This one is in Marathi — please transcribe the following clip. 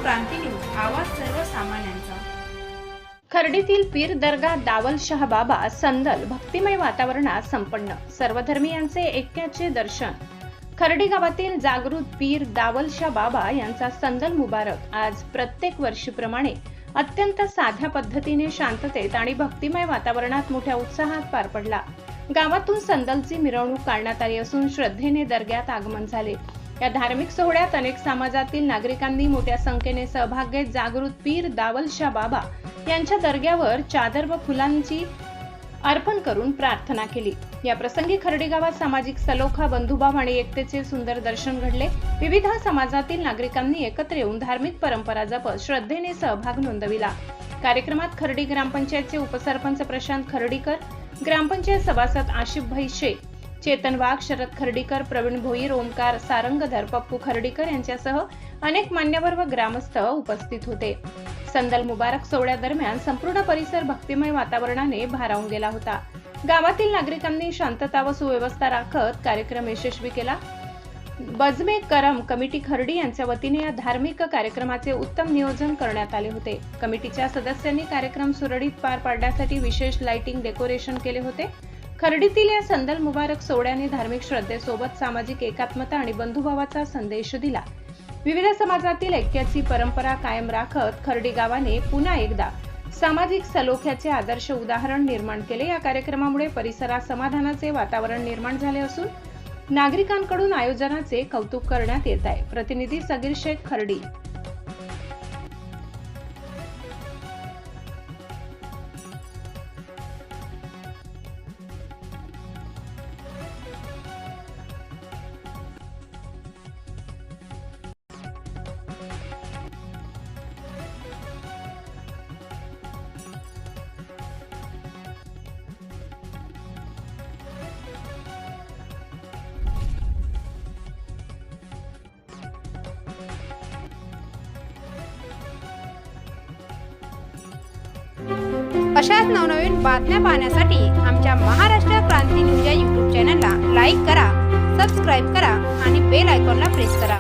क्रांती न्यूज, आवाज सर्वसामान्यांचा। खर्डीतील पीर दर्गा दावल शाह बाबा संदल भक्तिमय वातावरणात संपन्न, सर्वधर्मीयांचे ऐक्याचे दर्शन। खर्डी गावातील जागृत पीर दावल शाह बाबा यांचा संदल मुबारक आज प्रत्येक वर्षीप्रमाणे अत्यंत साध्या पद्धतीने शांततेत आणि भक्तिमय वातावरणात मोठ्या उत्साहात पार पडला। गावातून संदलची मिरवणूक काढण्यात आली असून श्रद्धेने दर्ग्यात आगमन झाले। या धार्मिक सोहळ्यात अनेक समाजातील नागरिकांनी मोठ्या संख्येने सहभाग घेत जागृत पीर दावल शाह बाबा यांच्या दर्ग्यावर चादर व फुलांची अर्पण करून प्रार्थना केली। या प्रसंगी खर्डी गावात सामाजिक सलोखा, बंधुभाव आणि एकतेचे सुंदर दर्शन घडले। विविध समाजातील नागरिकांनी एकत्र येऊन धार्मिक परंपरा जपत श्रद्धेने सहभाग नोंदविला। कार्यक्रमात खर्डी ग्रामपंचायतचे उपसरपंच प्रशांत खर्डीकर, ग्रामपंचायत सभासद आशिफ भाई शेख, चेतन वाघ, शरद खर्डीकर, प्रवीण भोईर, ओमकार सारंगधर, पप्पू खर्डीकर यांच्यासह अनेक मान्यवर व ग्रामस्थ उपस्थित होते। संदल मुबारक सोहळ्यादरम्यान संपूर्ण परिसर भक्तिमय वातावरणाने भारावून गेला होता। गावातील नागरिकांनी शांतता व सुव्यवस्था राखत कार्यक्रम यशस्वी केला। बजमे करम कमिटी खर्डी यांच्या वतीने या धार्मिक कार्यक्रमाचे उत्तम नियोजन करण्यात आले होते। कमिटीच्या सदस्यांनी कार्यक्रम सुरळीत पार पाडण्यासाठी विशेष लाइटिंग डेकोरेशन केले होते। खर्डीतील या संदल मुबारक सोहळ्याने धार्मिक श्रद्धेसोबत सामाजिक एकात्मता आणि बंधुभावाचा संदेश दिला। विविध समाजातील ऐक्याची परंपरा कायम राखत खर्डी गावाने पुन्हा एकदा सामाजिक सलोख्याचे आदर्श उदाहरण निर्माण केले। या कार्यक्रमामुळे परिसरात समाधानाचे वातावरण निर्माण झाले असून नागरिकांकडून आयोजनाचे कौतुक करण्यात येत आहे। प्रतिनिधी सगीर शेख, खर्डी। अशाच नवनवीन बातम्या पाहण्यासाठी आमच्या महाराष्ट्र क्रांती न्यूज या YouTube चॅनलला लाईक करा, सबस्क्राईब करा आणि बेल आयकॉनला प्रेस करा।